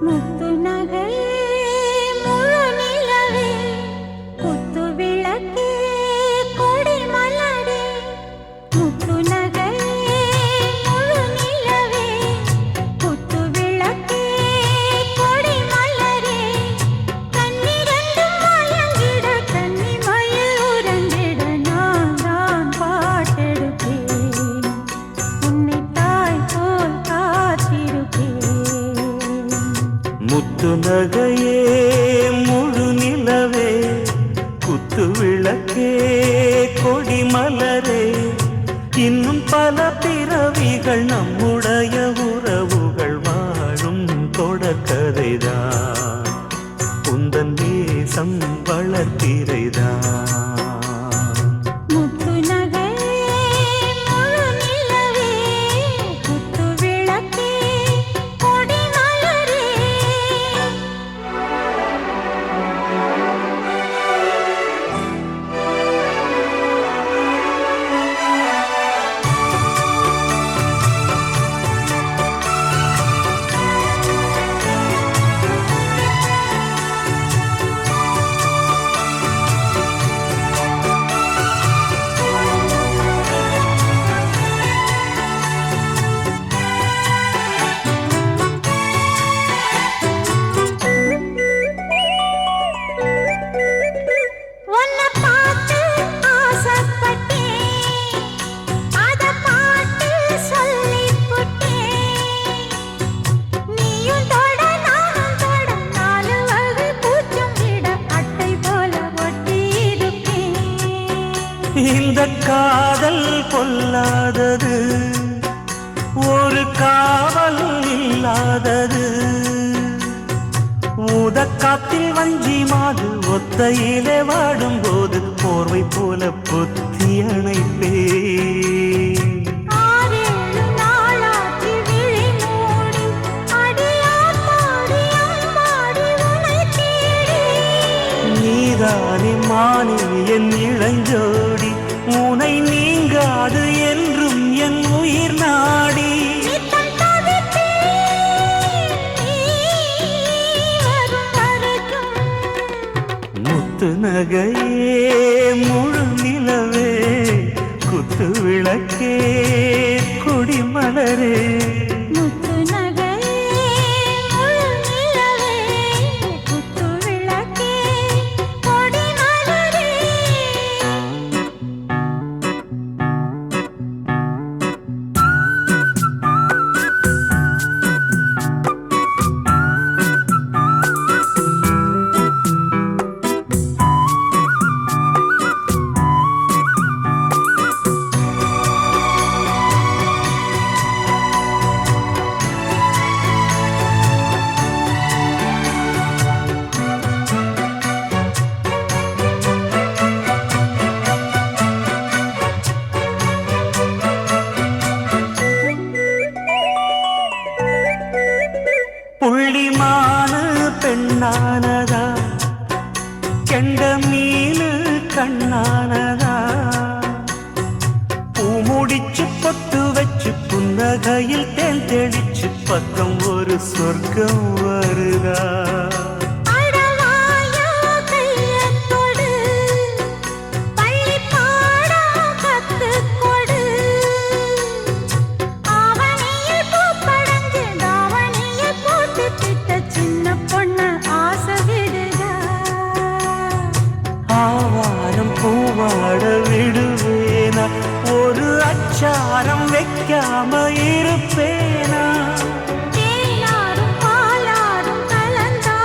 முத்து நகையே முழு நிலவே குத்து விளக்கே கொடி மலரே முத்து நகையே முழு நிலவே குத்து விளக்கே கொடி மலரே கண்ணிரண்டும் மயங்கிட கன்னி மயில் உறங்கிட நான் தான் பாட்டெடுப்பேன் உன்னை தாய் போல் காத்திருப்பேன் முத்து நகையே முழு நிலவே குத்து விளக்கே கொடி மலரே இன்னும் பல பிறவிகள் நம்முடைய உறவுகள் வாழும் தொடக்கதைதான் உந்தன் தேசம் வளர்த்திரைதான் முத்து நகையே முழு நிலவே குத்து விளக்கே கொடி மலரே உன்னை பார்த்து ஆசைப்பட்டேன் அத பாட்டு சொல்லிப் புட்டேன் நீயும் தொட நானும் தொட நாலு வகை பூச்சம் விட அட்டை போல ஒட்டி இருப்பேன் இந்த காதல் பொல்லாதது ஒரு காவல் இல்லாதது ஊதக்காத்தில் வஞ்சி மாது ஒத்தையிலே வாடும்போது போர்வை போல பொத்தி அணைப்பேன் ஆறேழு நாளாச்சு விழி மூடி அடியாத்தாடி அம்மாடி உன்னை தேடி நீதானே மானே என் இளஞ்சோடி உனை நீங்காது என்றும் என் உயிர் நாடி நித்தம் தவித்தேன் நீ வரும் வரைக்கும் முத்து நகையே முழு நிலவே குத்து விளக்கே கொடி மலரே முத்து நகையே முழு நிலவே குத்து விளக்கே கொடி மலரே புள்ளிமானு பெண்ணானதா கெண்ட மீனு கண்ணானதா பூ முடிச்சு பொட்டு வச்சு புன்னகையில் தேன் தெளிச்சு பக்கம் ஒரு சொர்க்கம் வருதா அடவாயா கையத் தொடு பள்ளி பாடம் கத்துக் கொடு ஆவணியில் பூப்படைஞ்சு தாவணியில் போட்டு திட்ட சின்ன பொண்ணு ஆசை விடுதா ஆவாரம் பூவாட விடுவேனா ஒரு அச்சாரம் வைக்காம இருப்பேனா தேனாரும் பாலாரும் கலந்தா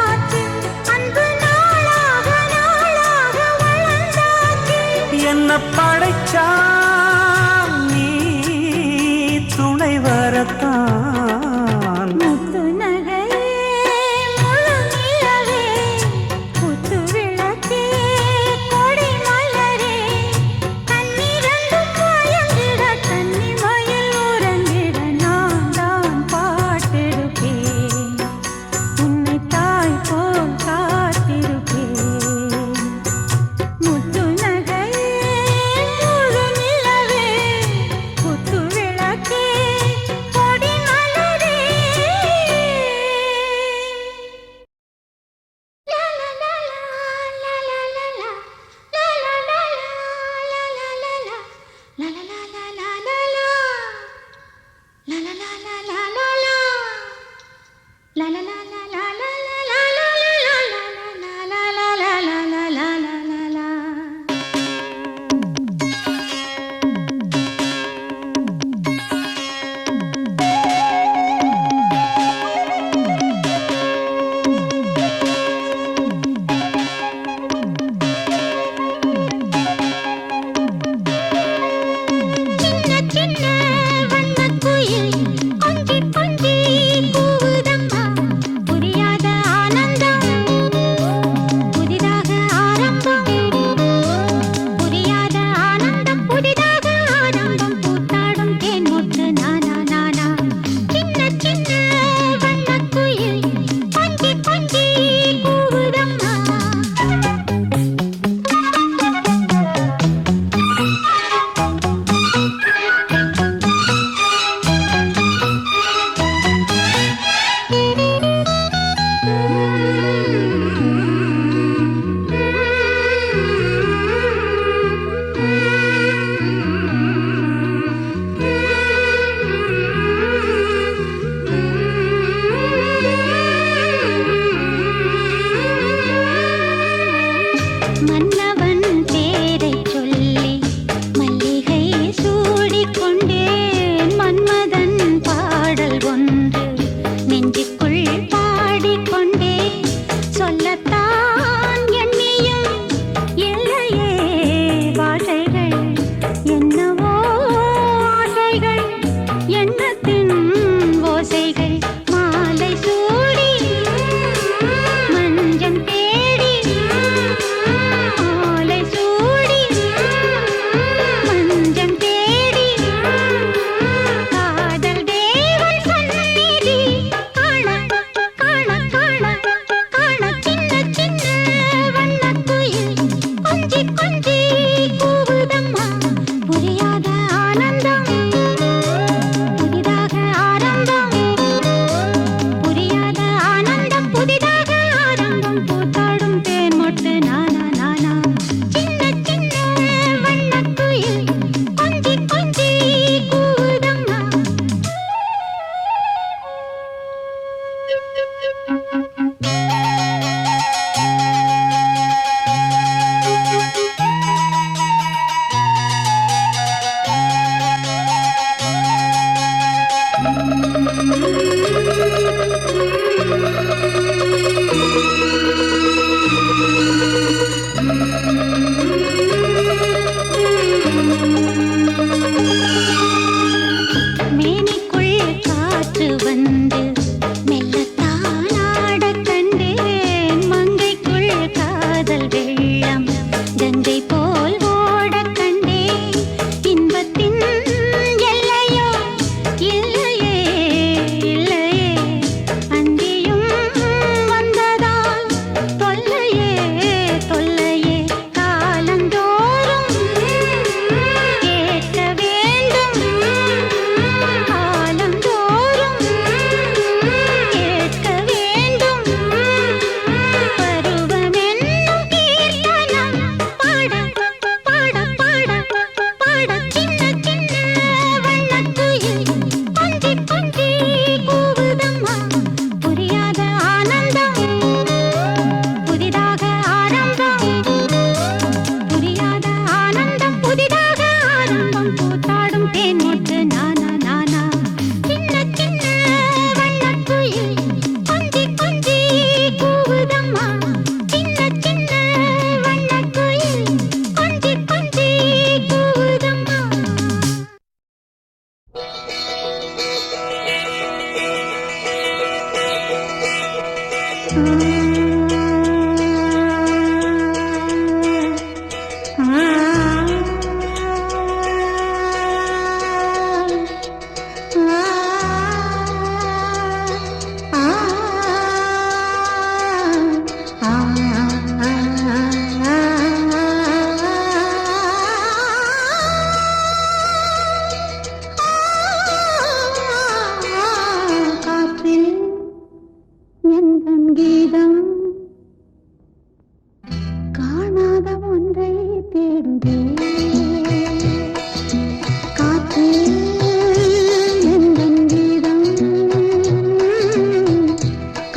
பூசைகள் மாலை சூடி மஞ்சம் தேடி மாலை சூடி மஞ்சம் தேடி காதல் தேவன் சந்நிதி காண காண காண காண சின்ன சின்ன வண்ணக்குயில் கொஞ்சி கொஞ்சி கூவுதம்மா புரியாத ஆனந்தம் புதிதாக ஆரம்பம் புரியாத ஆனந்தம் புதிதாக ஆரம்பம் பூத்தாடும் தேன் மொட்டு நானா நானா சின்ன சின்ன வண்ணக்குயில் கொஞ்சி கொஞ்சி கூவுதம்மா மேனிக்குள் காற்று வந்து மெல்லத்தான் ஆடக் கண்டேன் மங்கைக்குள் காதல் வெள்ளம் கங்கை போல் ஓடக் கண்டேன் இன்பத்தின் எல்லையோ இல்லையே இல்லையே அந்தியும் வந்ததால் தொல்லையே தொல்லையே காலந்தோறும் கேட்க வேண்டும் காலந்தோறும் கேட்க வேண்டும் பருவமென்னும் கீர்த்தனம் பாட பாட பாட பாட சின்ன சின்ன வண்ணக்குயில் கொஞ்சி கொஞ்சி கூவுதம்மா புரியாத ஆனந்தம் புதிதாக ஆரம்பம் புரியாத ஆனந்தம் புதிதாக ஆரம்பம் பூத்தாடும் தேன் மொட்டு நானா நானா சின்ன சின்ன வண்ணக்குயில் கொஞ்சி கொஞ்சி கூவுதம்மா சின்ன சின்ன வண்ணக்குயில் கொஞ்சி கொஞ்சி கூவுதம்மா காற்றில் எந்தன் கீதம் காணாத ஒன்றை தேடுதே காற்றில் எந்தன் கீதம்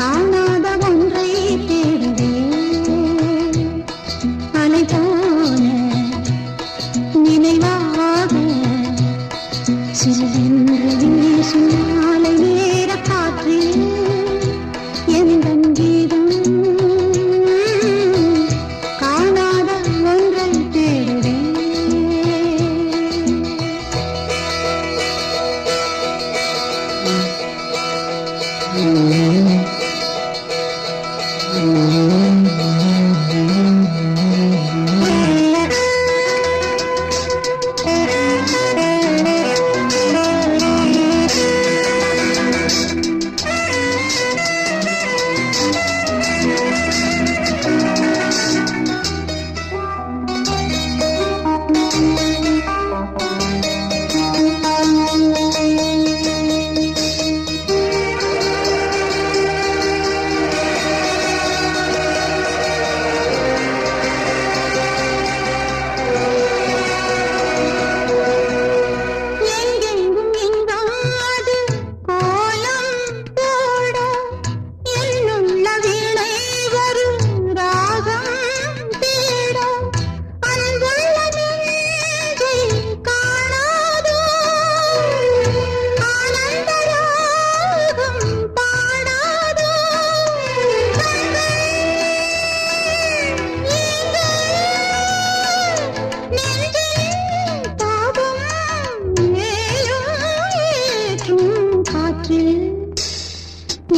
காணாத ஒன்றை தேடுதே அலை போல நினைவாக சிறிதென்று வீசும் மாலை நேர காற்றில் எந்தன் கீதம் காணாத ஒன்றை தேடுதே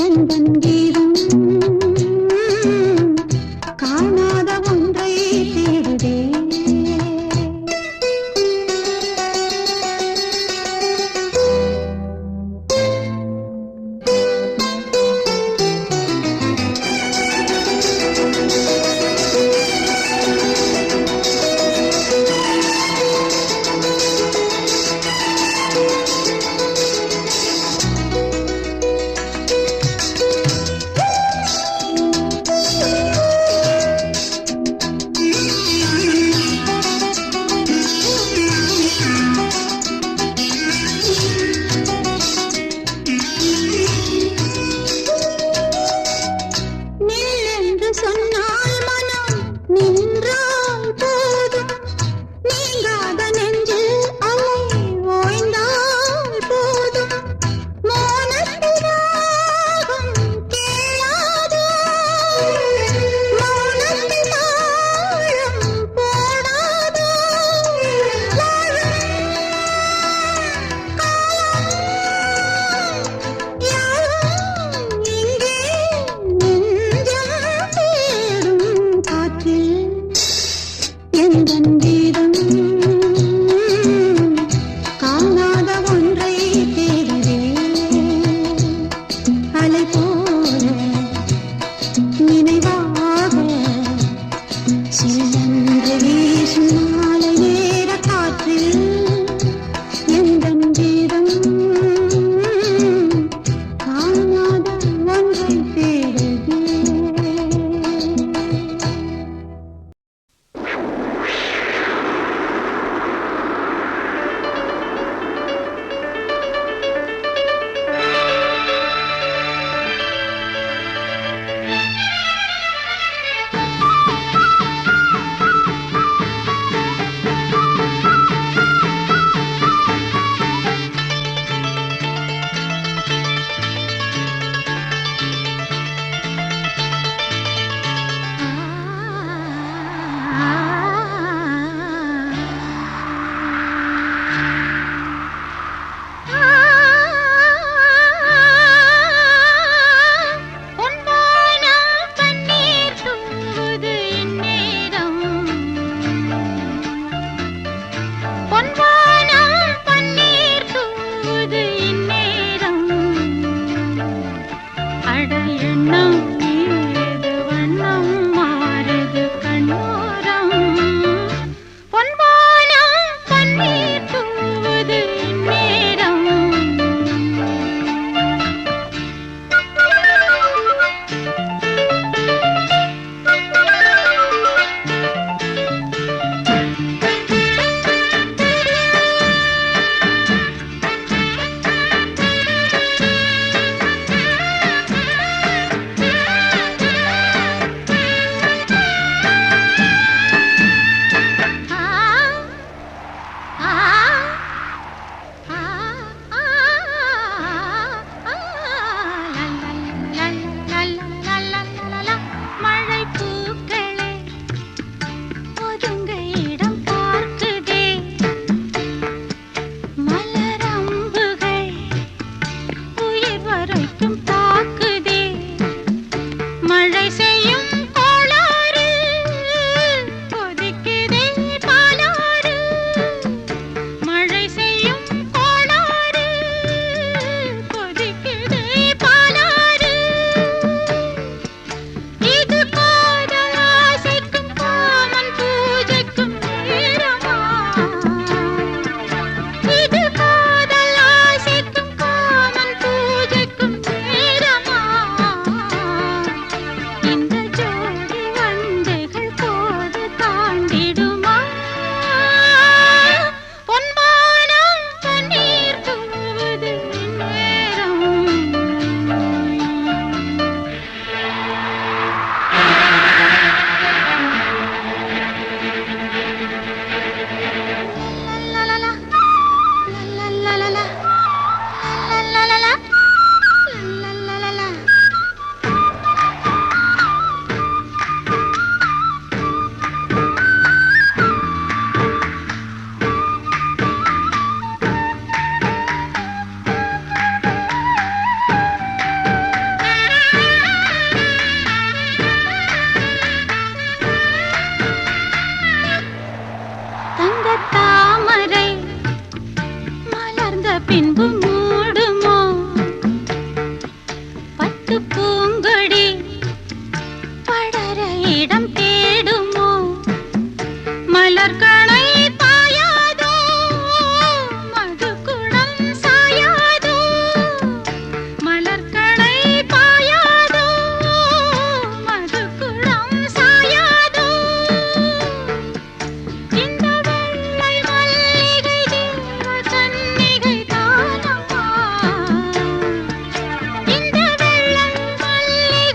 எந்தன் கீதம் காணாத ஒன்றை தேடுதே. சொன்னால் மனம் நின்றால் போதும், நீங்காத நெஞ்சில் அலை ஓய்ந்தால் போதும். மௌனத்திலாகம் கேளாதோ, மௌனத்திலாழம் போடாதோ. எந்தன் கீதம் காணாத ஒன்றை தேடுதே. அலை போல நினைவாக சில்லென்று வீசும் மாலை நேர காற்றில் எந்தன் கீதம் காணாத ஒன்றை தேடுதே. பட்டு பூங்கொடி படர இடம் தேடுமோ மலர்களை பாயாதோ மதுக்குடம் சாயாதோ மலர்களை பாயாதோ மதுக்குடம் சாயாதோ இந்த வெள்ளை மல்லிகை தேவ கன்னிகை தானம்மா இந்த வெள்ளை மல்லிகை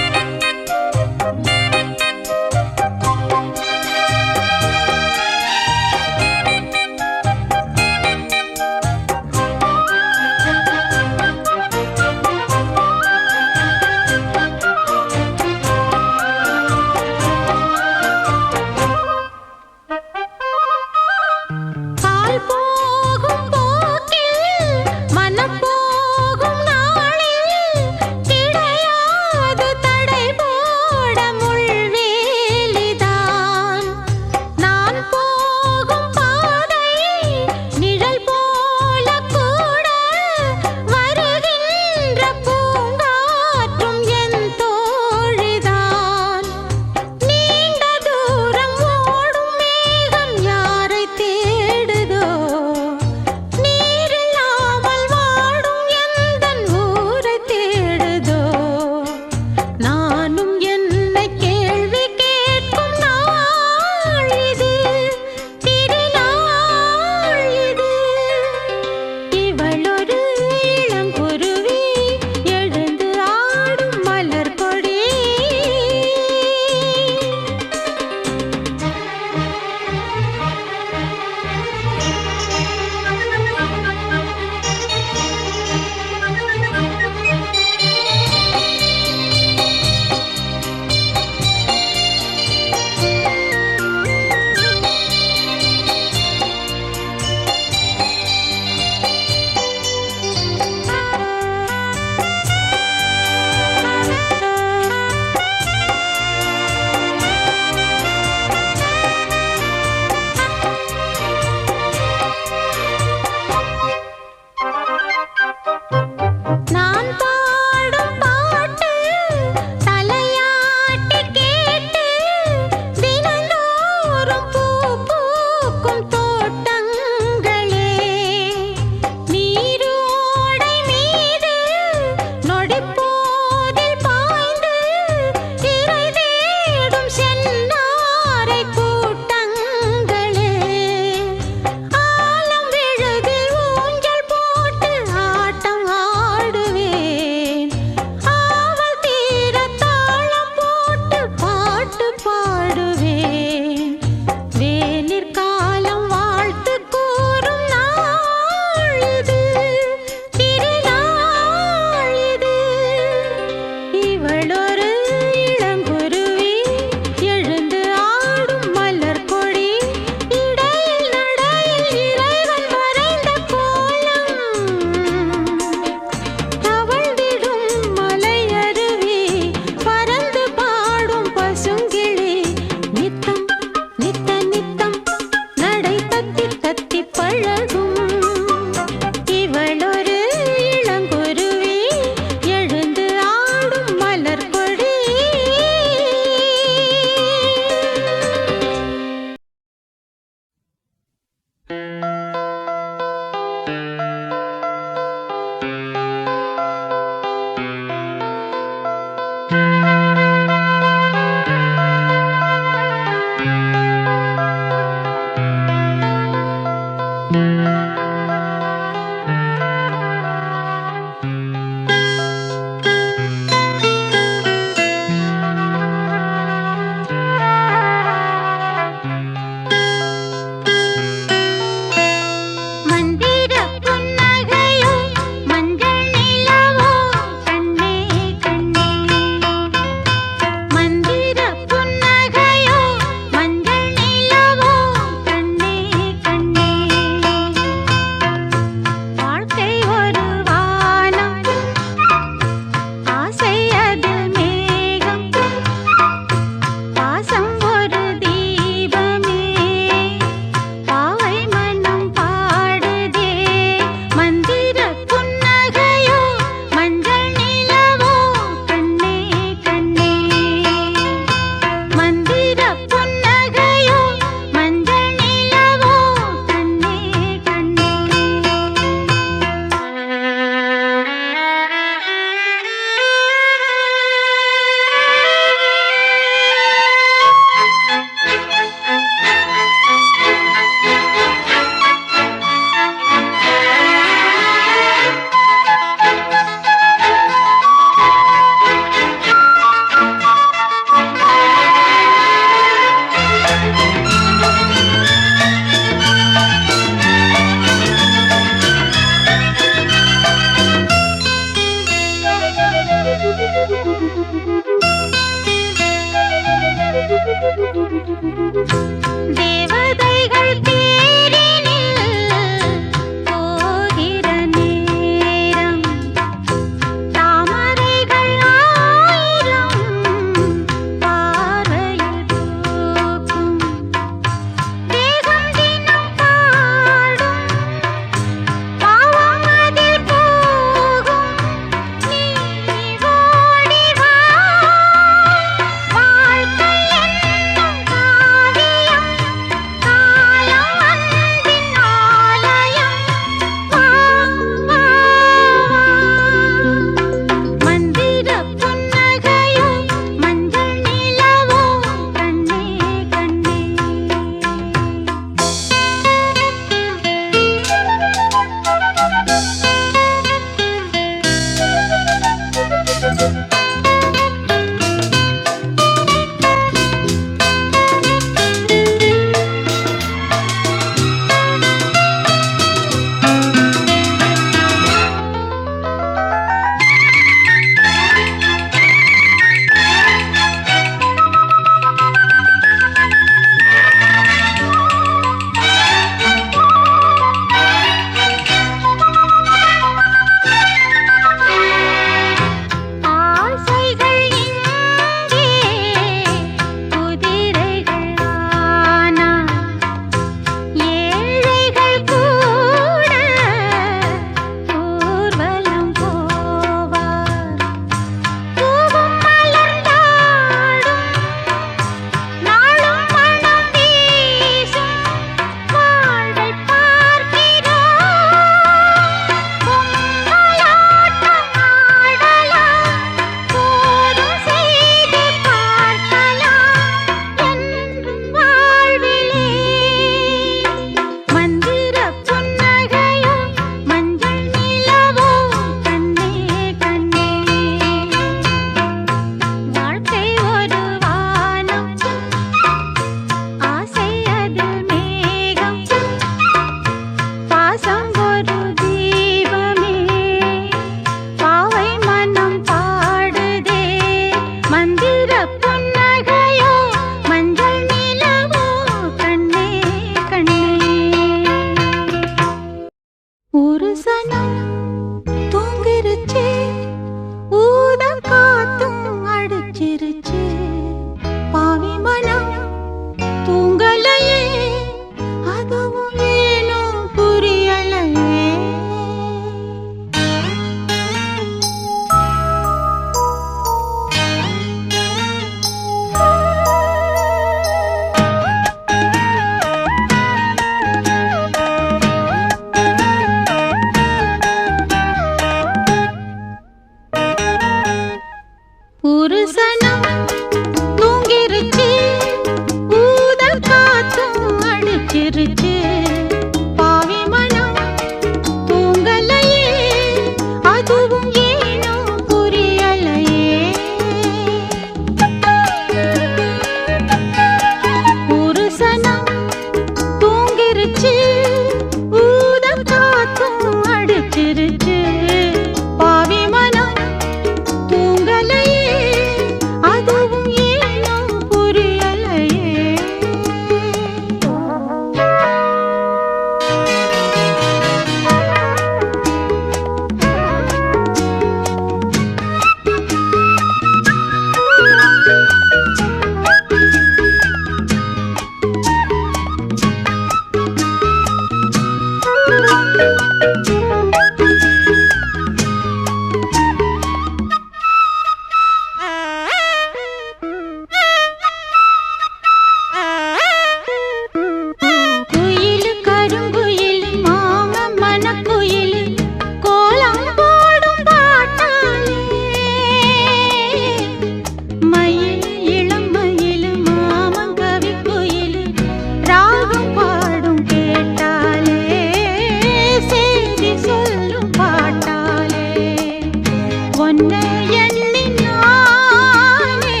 உன்னை எண்ணி நானே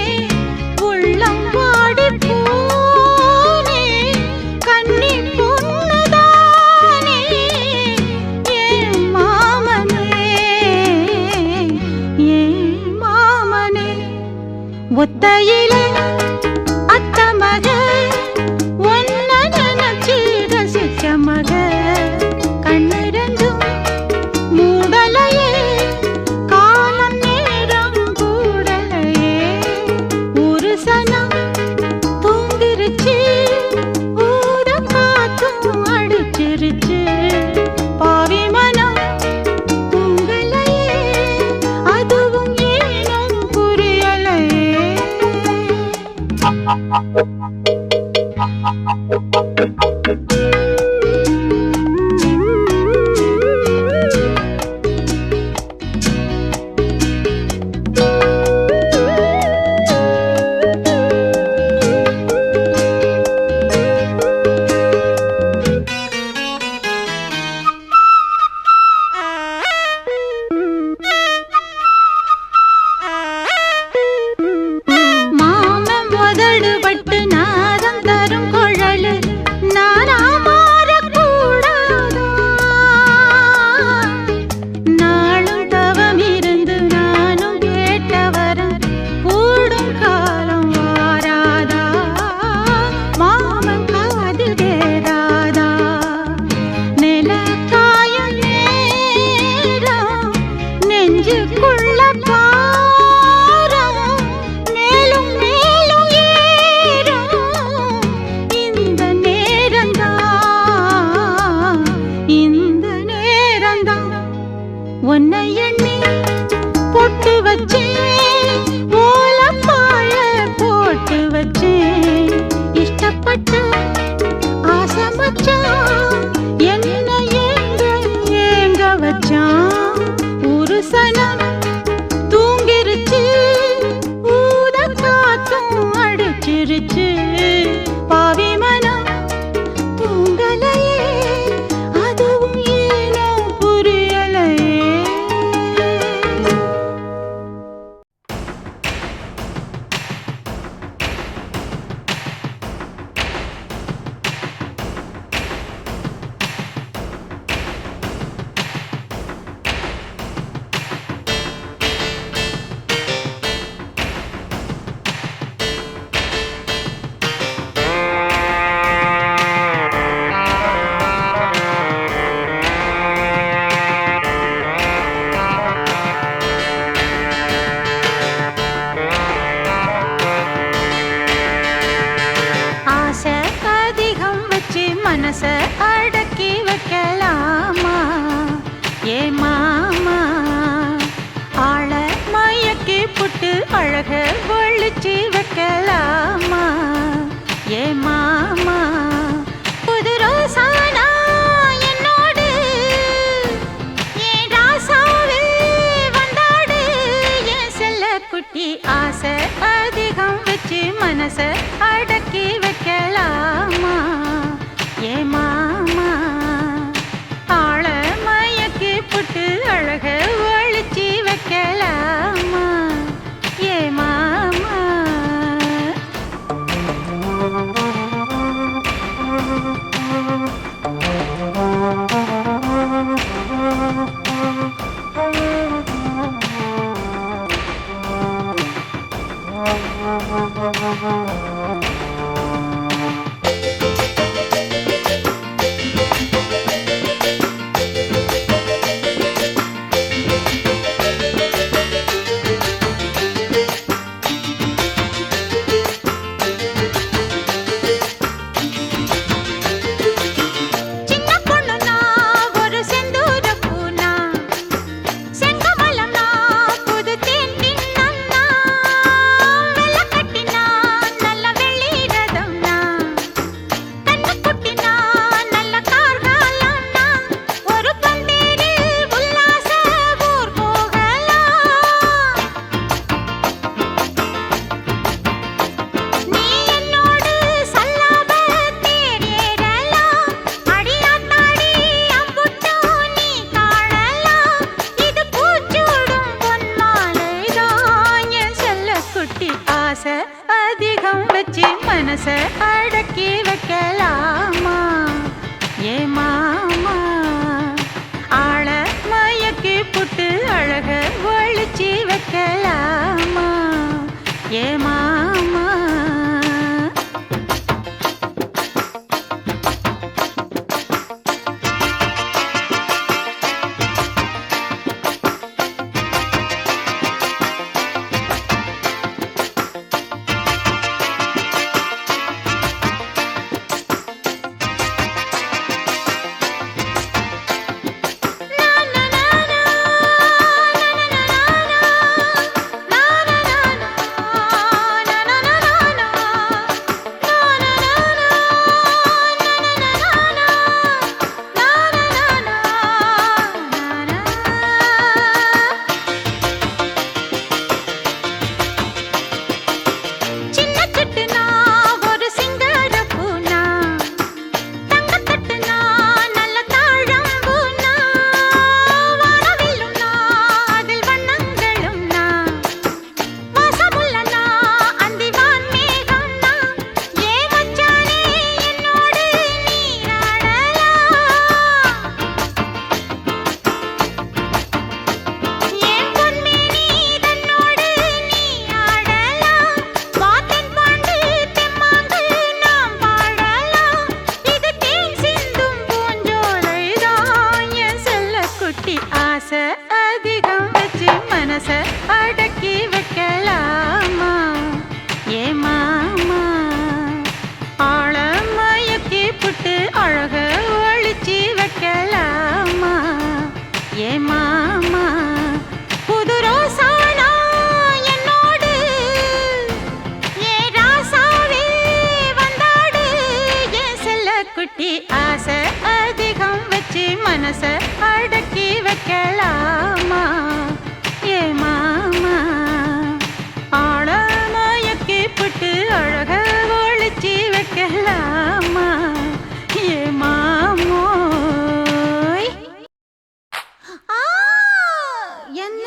உள்ளம் வாடி போனே கன்னி பொண்ணுதானே ஏன் மாமனே ஒத்தையிலே அத்த மக ஒன்ன நினைச்சு ரசிச்ச மக கண்ணிரண்டும் மூடலையே காலம் நேரம் கூடலையே ஒரு சனம் தூங்கிருச்சு ஊர காத்தும் அடிச்சிருச்சு பாவி மனம் தூங்கலையே அதுவும் ஏனும் புரியலையே உன்னை எண்ணி பொட்டு வச்சேன் ஓலப்பாய போட்டு வச்சேன் இஷ்டப்பட்டு ஆசை வச்சான் என்ன ஏங்க வச்சான் ஒரு சனம் தூங்கிருச்சு ஊத காத்தும் அடிச்சிருச்சு பாவி மனம் தூங்கலையே அதுவும் ஏனோ புரியலையே மனச அடக்கி வைக்கலாமா ஏ மாமா ஆள மயக்கி புட்டு அழக ஒழிச்சு வைக்கலாமா ஏ மாமா புது ரோசானா என்னோடு ஏன் ராசாவே வந்தாடு என் செல்ல குட்டி ஆசை அதிகம் வச்சு மனச அடக்கி வைக்கலாமா ஏ மாமா ஆள மயக்கி புட்டு அழக ஒழிச்சு வைக்கலாமா ஏ மாமா நல்ல மனச அடக்கி வைக்கலாமா ஏ மாமா ஆள மயக்கி புட்டு அழக ஒழிச்சி வைக்கலாமா ஏ மாமா அதிகம் வச்சு மனச அடக்கி வைக்கலாமா ஏ மாமா ஆள மயக்கி புட்டு அழக ஒழிச்சி வைக்கலாமா ஏ மாமா புது ரோசானா என்னோடு ஏ ராசாவே வந்தாடு என் செல்ல குட்டி ஆசை அதிகம் வச்சு மனச அடக்கி வைக்கலாமா ஏ மாமா ஆள மயக்கி புட்டு அழக ஒழிச்சி வைக்கலாமா ஏ மாமோய் என்ன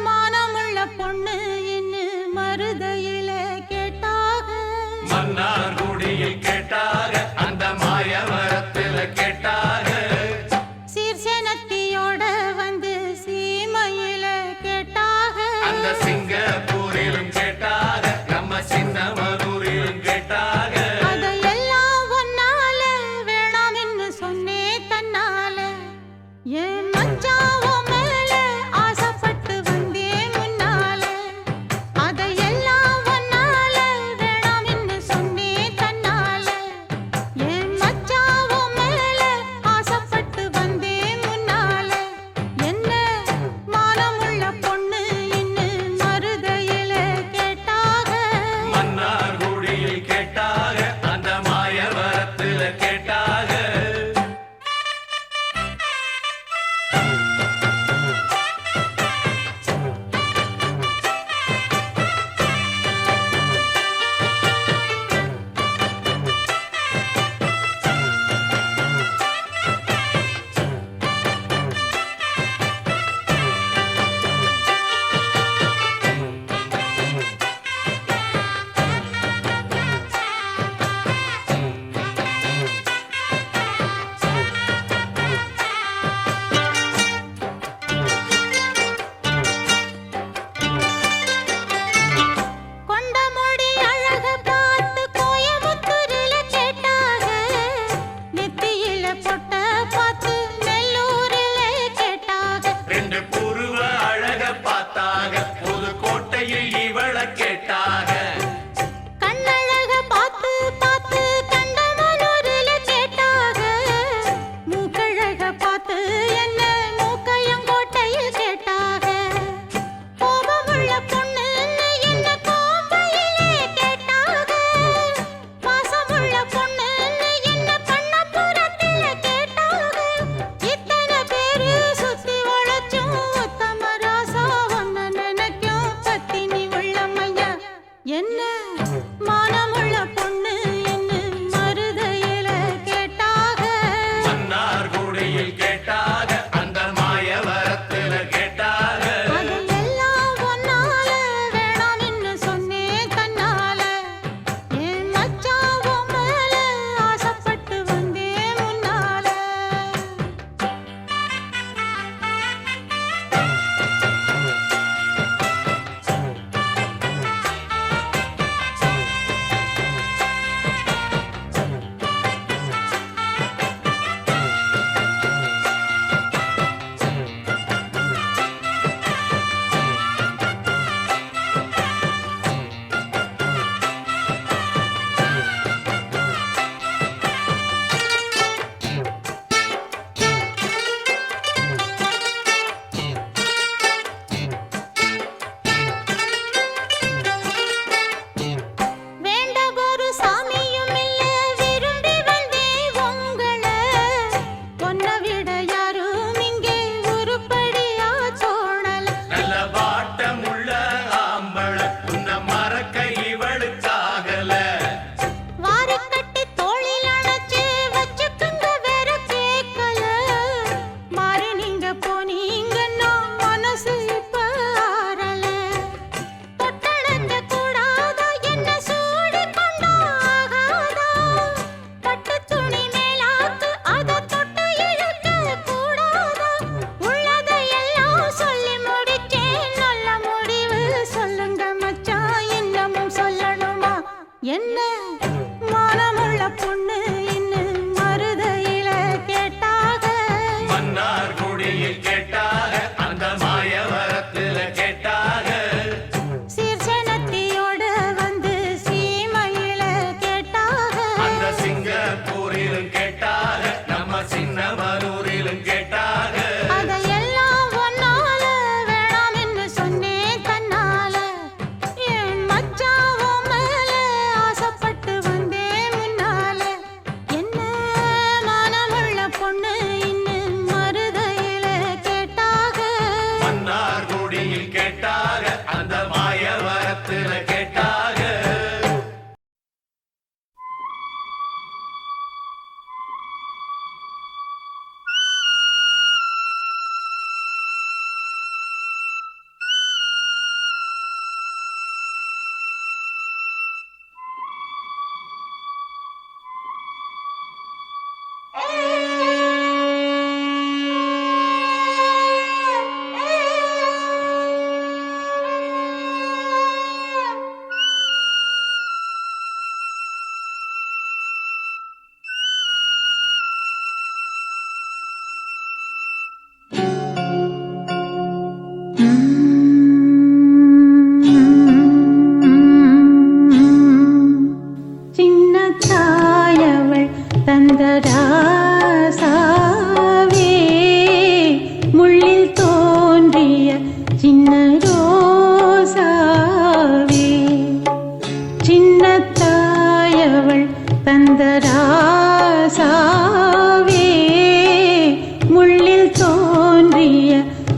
மானமுள்ள பொண்ணு இன்னு மருதையில கேட்டாக மன்னார் குடியில் கேட்டாக அந்த மாயவரத்தில் கேட்டாக சீர்சேனத்தியோட வந்து சீமையில கேட்டாக அந்த சிங்கப்பூரிலும் கேட்டாக நம்ம சின்னமனூரிலும் கேட்டாக அதையெல்லாம் ஒன்னால வேணாம்னு சொன்னே தன்னால என் மச்சாவோ மேல ஆசைப்பட்டு வந்தேன் முன்னால அதையெல்லாம் ஒன்னால வேணாம்னு சொன்னே தன்னால என் மச்சாவோ மேல ஆசைப்பட்டு வந்தேன் முன்னால என்ன மானமுள்ள பொண்ணு இன்னு சின்ன ரோசாவே சின்ன தாயவள் தந்த ராசாவே முள்ளில் தோன்றிய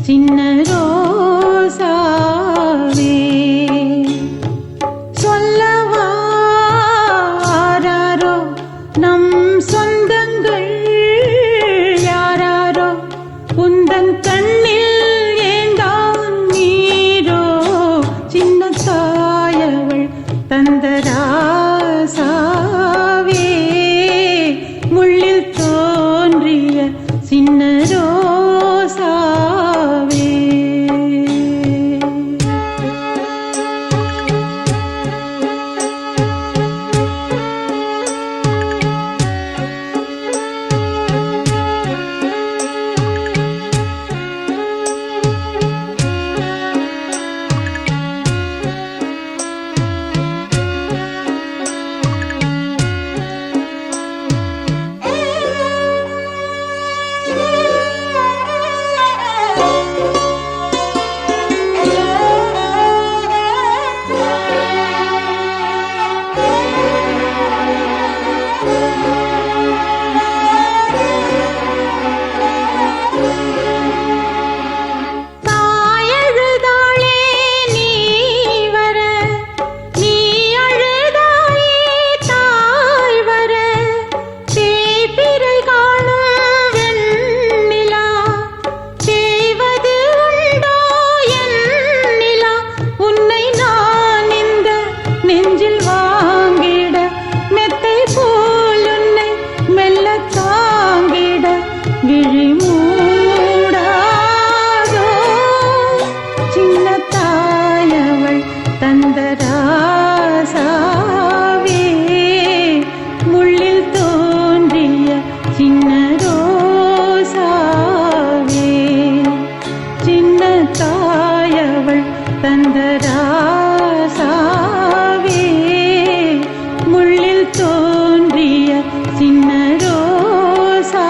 சின்ன ரோசாவே சொல்லவாராரோ நம் சொந்தங்கள் யாராரோ உந்தன் கண்ணில் ஏந்தான் நீரோ சின்ன தாயவள் தந்த ராசாவே முள்ளில் தோன்றிய சின்ன ரோசாவே தாயழுதாளே நீ வர நீ அழுதாயே தாய் வர தேய்பிறை காணும் வெண்ணிலா செய்வது உண்டோ என் நிலா உன்னை நான் இந்த நெஞ்சில் வாங்கிட மெத்தை போல் உன்னை மெல்ல தாங்கிட விழி மூடாதோ சின்ன தாயவள் தந்த ராசாவே முள்ளில் தோன்றிய சின்ன ரோசாவே சின்ன தாயவள் தந்த ராசாவே முள்ளில் தோன்றிய சின்ன ரோசாவே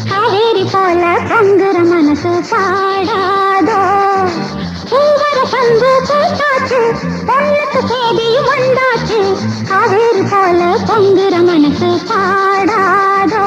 காவேரி போல பொங்குற மனசு பாடாதோ பூவர சந்து பூத்தாச்சு பொண்ணுக்கு சேதியும் வந்தாச்சு காவேரி போல பொங்குற மனசு பாடாதோ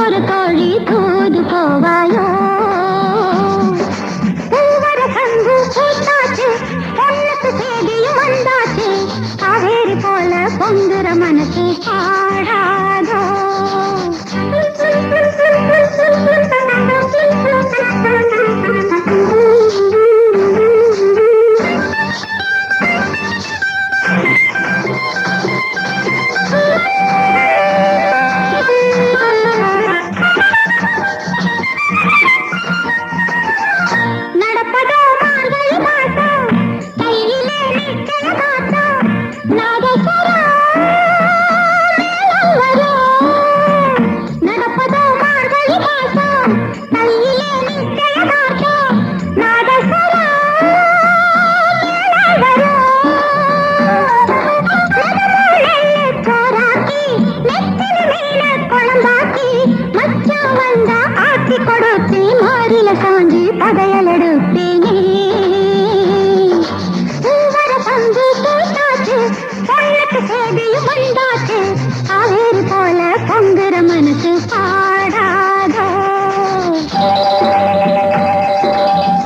ஒரு கோழி தூது போவாயோ பூவர சந்து பூத்தாச்சு பொண்ணுக்கு சேதியும் வந்தாச்சு காவேரி போல பொங்குற மனசு பாடாதோ கொடுத்து மாறில சாஞ்சி பதையல் எடுப்பேனே பூவர சந்து பூத்தாச்சு பொண்ணுக்கு சேதியும் வந்தாச்சு காவேரி போல பொங்குற மனசு பாடாதோ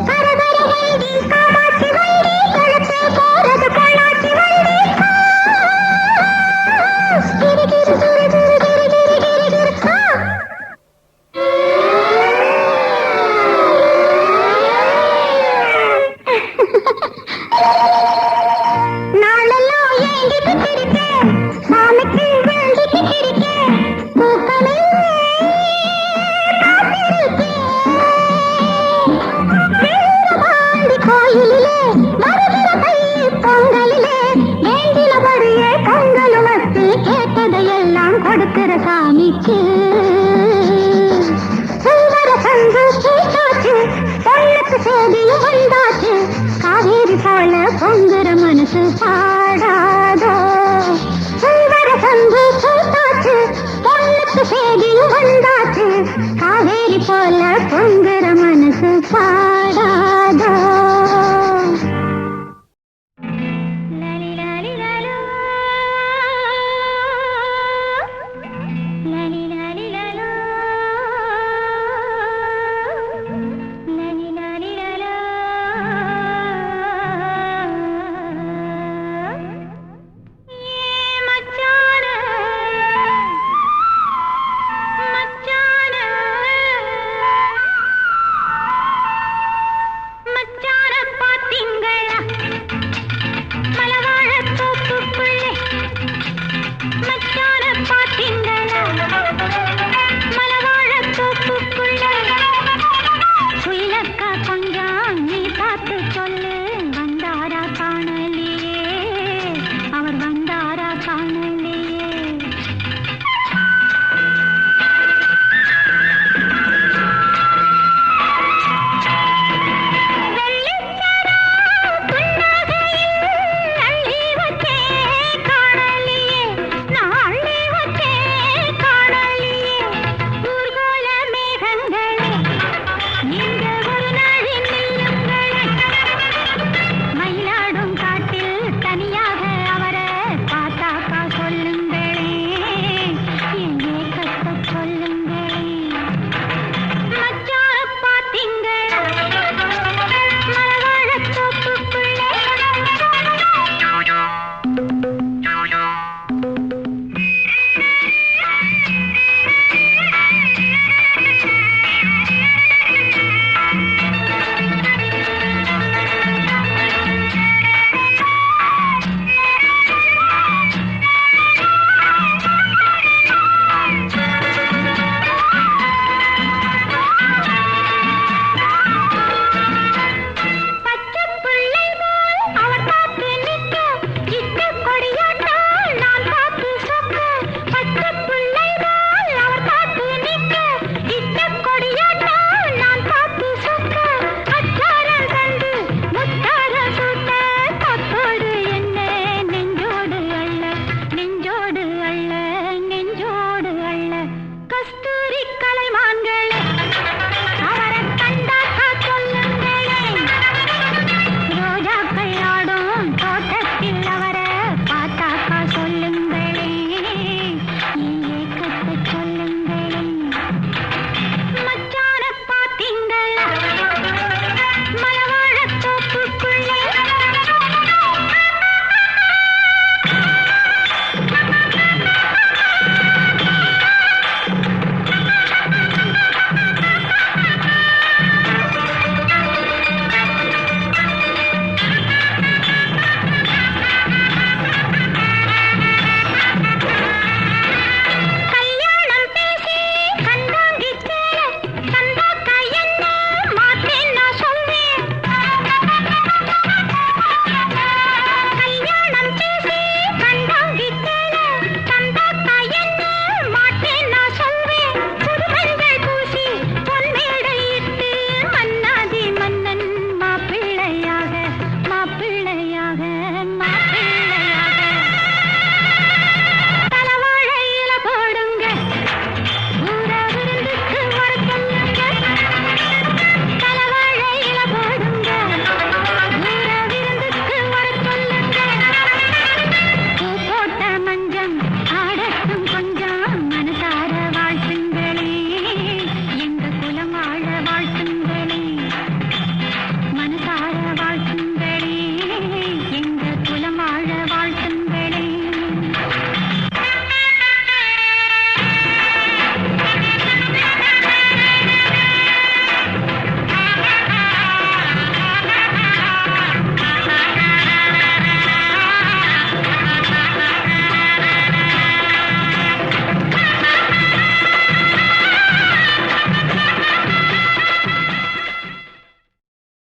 கரதர வண்டி காமாட்சி வண்டி கொளுத்து போறது பொள்ளாச்சி வண்டி கிரு கிரு கிரு கிரு கிரு கிரு கிரு கிரு நாளெல்லாம் ஏங்கிட்டு இருக்கேன் சாமிக்கு வேண்டிட்டு இருக்கேன் பூக்களே வீரபாண்டி கோயிலிலே மருகிற தை பொங்கலிலே வேண்டினபடியே பொங்கலும் வச்சு கேட்டதையெல்லாம் கொடுக்கிற சாமிக்கு பூவர சந்து பூத்தாச்சு பொண்ணுக்கு சேதியும் வந்தாச்சு காவேரி போல பொங்குற மனசு பாடாதோ பூவர சந்து பூத்தாச்சு பொண்ணுக்கு சேதியும் வந்தாச்சு காவேரி போல பொங்குற மனசு